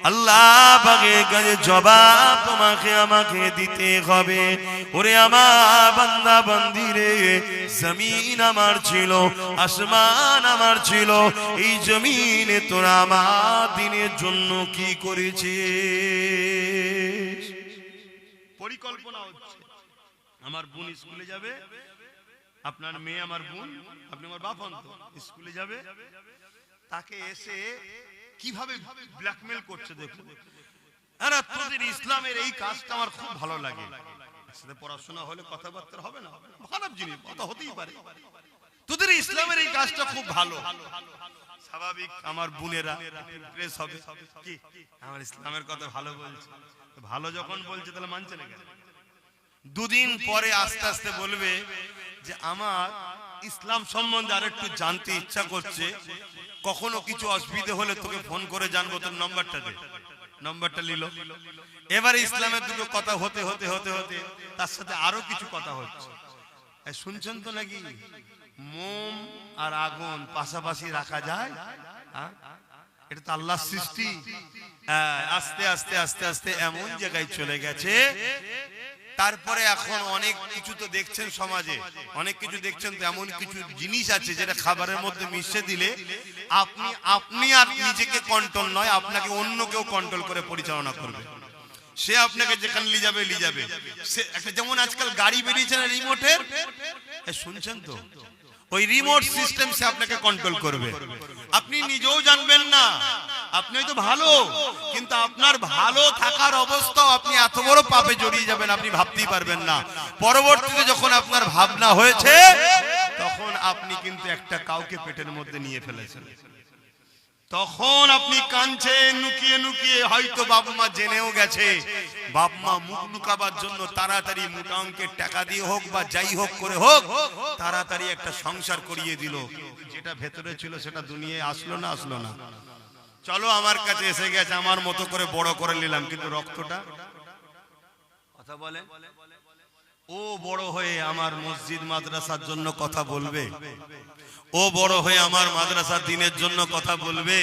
আল্লাহ পাকের কাছে জবাব তোমাকে আমাকে দিতে হবে। ওরে আমার বান্দা বান্দি রে, জমিন আমার ছিল, আসমান আমার ছিল, এই জমিনে তোরা আমার দিনের জন্য কি করেছিস? পরিকল্পনা হচ্ছে, আমার বোন স্কুলে যাবে, আপনার মেয়ে আমার বোন, আপনি আমার বাপ অন্ত, স্কুলে যাবে, তাকে এসে কিভাবে ব্ল্যাকমেল করছে দেখুন। আরে তোদের ইসলামের এই কাজটা আমার খুব ভালো লাগে। সাথে পড়াশোনা হলে কথাবার্তা হবে না, খারাপ জিনিস, কথা হতেই পারে। তোদের ইসলামের এই কাজটা খুব ভালো, স্বাভাবিক আমার বোনেরা প্রেস হবে কি আমার ইসলামের কথা ভালো বলছে। ভালো যখন বলছে তাহলে মানছে না কেন? দুদিন পরে আস্তে আস্তে বলবে যে আমার ইসলাম সম্বন্ধে আর একটু জানতে ইচ্ছা করছে, কখনো কিছু অসুবিধা হলে তোকে ফোন করে জানবো, তোর নম্বরটা দে। নম্বরটা নিল, এবারে ইসলামের দুটো কথা হতে হতে হতে হতে তার সাথে আরো কিছু কথা হচ্ছে। শুনছেন তো নাকি, মোম আর আগুন পাশাপাশি রাখা যায়? এটা তো আল্লাহর সৃষ্টি। আস্তে আস্তে আস্তে আস্তে এমন জায়গায় চলে গেছে। তারপরে এখন অনেক কিছু তো দেখছেন সমাজে, অনেক কিছু দেখছেন তো, এমন কিছু জিনিস আছে যেটা খাবারের মধ্যে মিশিয়ে দিলে আপনি আর নিজেকে কন্ট্রোল নয়, আপনাকে অন্য কেউ কন্ট্রোল করে পরিচালনা করবে। সে আপনাকে যেখানে নিয়ে যাবে সে একটা, যেমন আজকাল গাড়ি বেরিয়েছে না রিমোটের, শুনছেন তো, ওই রিমোট সিস্টেম সে আপনাকে কন্ট্রোল করবে। আপনি নিজেও জানবেন না, আপনি হয়তো ভালো, কিন্তু আপনার ভালো থাকার অবস্থাও আপনি এত বড় পাপে জড়িয়ে যাবেন আপনি ভাবতেই পারবেন না। পরবর্তীতে যখন আপনার ভাবনা হয়েছে, তখন আপনি কিন্তু একটা কাউকে পেটের মধ্যে নিয়ে ফেলেছেন। তখন আপনি কাঁদছেন লুকিয়ে লুকিয়ে, হয়তো বাবা মা জেনেও গেছে। বাবা মা মুখ লুকাবার জন্য তাড়াতাড়ি মোটা অঙ্কের টাকা দিয়ে হোক বা যাই হোক করে হোক তাড়াতাড়ি একটা সংসার করিয়ে দিল। যেটা ভেতরে ছিল সেটা দুনিয়ায় আসলো না, আসলো না, চলো আমার কাছে এসে গেছে, আমার মতো করে বড় করে নিলাম, কিন্তু রক্তটা কথা বলে, ও বড় হয়ে আমার মসজিদ মাদ্রাসার জন্য কথা বলবে, ও বড় হয়ে আমার মাদ্রাসার দিনের জন্য কথা বলবে,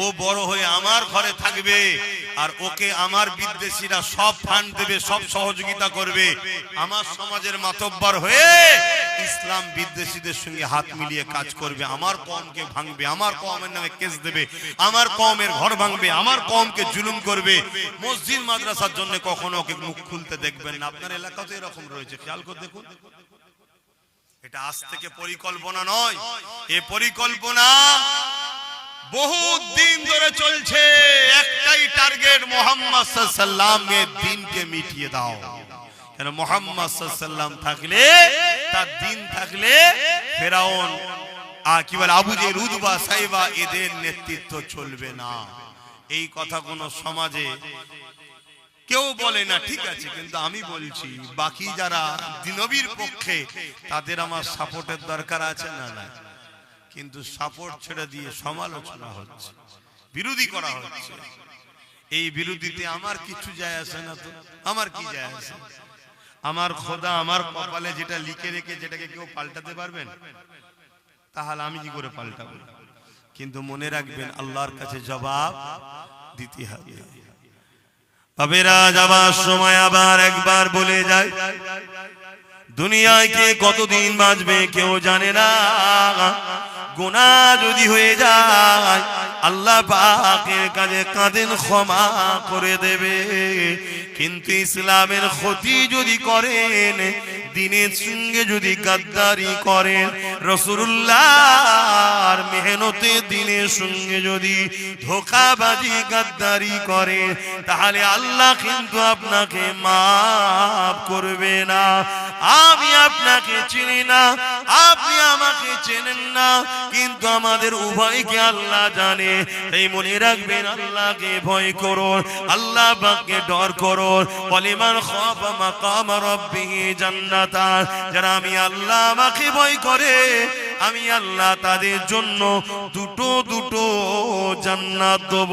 ও বড় হয়ে আমার ঘরে থাকবে, আর ওকে আমার বিদ্বেষীরা সব ফান্ড দেবে, সব সহযোগিতা করবে। আমার সমাজের মাতব্বর হয়ে ইসলাম বিদ্বেষীদের সঙ্গে হাত মিলিয়ে কাজ করবে, আমার কওমকে ভাঙবে, আমার কওমের নামে কেস দেবে, আমার কওমের ঘর ভাঙবে, আমার কওমকে জুলুম করবে। মসজিদ মাদ্রাসার জন্য কখনো ওকে মুখ খুলতে দেখবেন না। আপনার এলাকাতে এরকম রয়েছে, খেয়াল করে দেখুন। এটা আজ থেকে পরিকল্পনা নয়, এ পরিকল্পনা বহুত দিন ধরে চলছে। একটাই টার্গেট, মুহাম্মদ সাল্লাল্লাহু আলাইহি ওয়াসাল্লামের দ্বীনকে মিটিয়ে দাও। কেন মুহাম্মদ সাল্লাল্লাহু আলাইহি ওয়াসাল্লাম থাকলে, তার দ্বীন থাকলে ফেরাউন কি বলে আবু জেহেল, উতবা, সাইবা এদের নেতৃত্ব চলবে না। এই কথা কোন সমাজে কেউ বলে না, ঠিক আছে, কিন্তু আমি বলছি বাকি যারা নবীর পক্ষে তাদের আমার সাপোর্টের দরকার আছে না? না, কিন্তু সাপোর্ট ছেড়ে দিয়ে সমালোচনা হচ্ছে, বিরোধী করা হচ্ছে। এই বিরোধীতে আমার কিছু যায় আসে না। তো আমার কি যায় আসে? আমার খোদা আমার কপালে যেটা লিখে রেখে, যেটাকে কেউ পাল্টাতে পারবেন? তাহলে আমি কি করে পাল্টাবো? কিন্তু মনে রাখবেন, আল্লাহর কাছে জবাব দিতে হবে। বাবেরা, যাবার সময় আবার একবার বলে যায়, দুনিয়ায় কে কতদিন বাঁচবে কেউ জানে না। গুনাহ যদি হয়ে যায় আল্লাহ পাকের কাছে কাঁদেন, ক্ষমা করে দেবে। কিন্তু ইসলামের ক্ষতি যদি করেন, দ্বীনের সঙ্গে যদি গাদ্দারি করেন, রাসূলুল্লাহর মেহনতে দ্বীনের সঙ্গে যদি ধোঁকাবাজি গাদ্দারি করেন, তাহলে আল্লাহ কিন্তু আপনাকে মাফ করবে না। আমি আপনাকে চিনি না, আপনি আমাকে চেনেন না, কিন্তু আমাদের উভয়কে আল্লাহ জানে। তাই মনে রাখবেন, আল্লাহকে ভয় করুন, আল্লাহ পাককে ডর করুন। ওয়ালিমান খাফা মাকাম রাব্বিহি জান্নাতান, যারা আমি আল্লাহ আমাকে ভয় করে, আমি আল্লাহ তাদের জন্য দুটো দুটো জান্নাত দেব।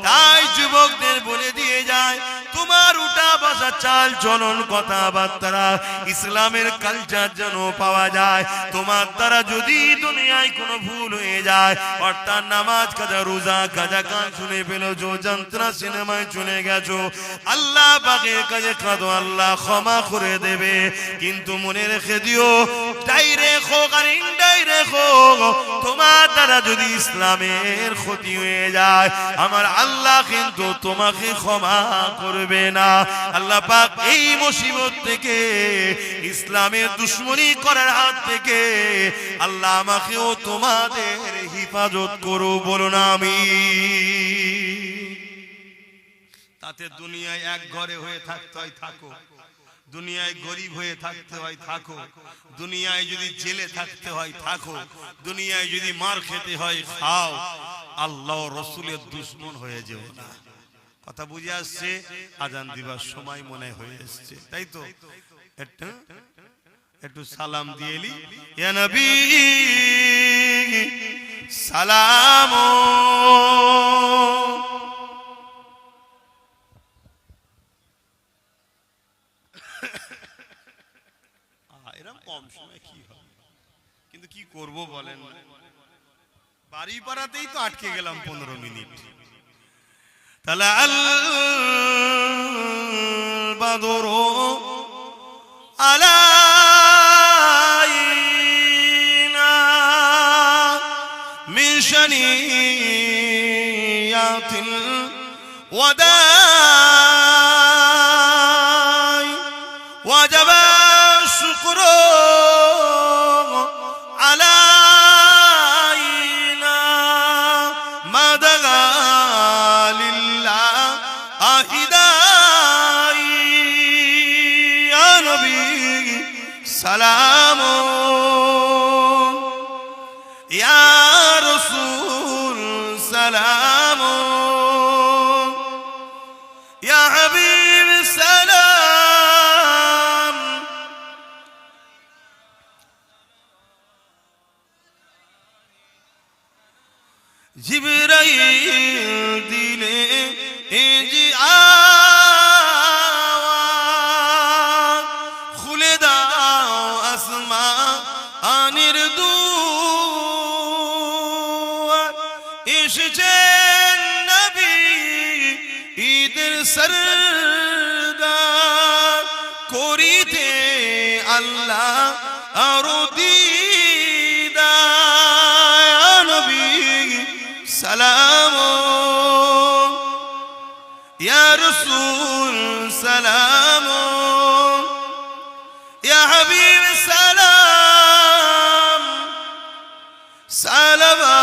তাই যুবকদের বলে দিয়ে যায়, তোমার উঠা বসা চাল চলন কথাবার্তা ইসলামের কালচার যেন পাওয়া যায়। তোমার দ্বারা যদি দুনিয়ায় কোনো ভুল হয়ে যায়, অর্থাৎ নামাজ কাজা, রোজা কাজা, গান শুনে পেলো, জো যন্ত্রণা সিনেমায় চলে গেছো, আল্লাহ পাকের কাছে কাঁদো, আল্লাহ ক্ষমা করে দেবে। কিন্তু মনে রেখে দিও, ডাইরেক্ট হোক আর ইনডাইরেক্ট হোক, তোমার দ্বারা যদি ইসলামের ক্ষতি হয়ে যায়, আমার আল্লাহ কিন্তু তোমাকে ক্ষমা করবে না। আল্লাহ পাক এই মুসিবত থেকে, ইসলামের দুশমনি করার হাত থেকে আল্লাহ আমাকেও তোমাদের হিফাজত করো, বলুন আমিন। তাতে দুনিয়ায় এক ঘরে হয়ে থাকতে হয় থাকো, দুনিয়ায় গরিব হয়ে থাকতে হয় থাকো, দুনিয়ায় যদি জেলে থাকতে হয় থাকো, দুনিয়ায় যদি মার খেতে হয় খাও, আল্লাহ রসুলের দুশমন হয়ে যেও না। কথা বুঝে আসছে? আজান দিবার সময় মনে হয়ে আসছে, তাই তো? একটু সালাম দিয়ে এলি, ইয়া নবী সালাম। এরকম কম সময় কি হবে, কিন্তু কি করব বলেন? বাড়ি পাড়াতেই তো আটকে গেলাম 15 মিনিট। তালা আল বাদরু আলাইনা মিন শানিয়াতিল ওয়াদাই ওয়াজাবা শুকরু আলাইনা মাদাগা সালাম ইয়া রাসূল, সালাম ইয়া হাবিব, সালাম। জিবরাইল দিলে জি আওয়াজ, খুলে দাও আসমানের সরদার করিতে আল্লাহ আরো দিদার নবী সালাম ইয়া রাসূল সালাম ইয়া হাবিব সালাম সালাম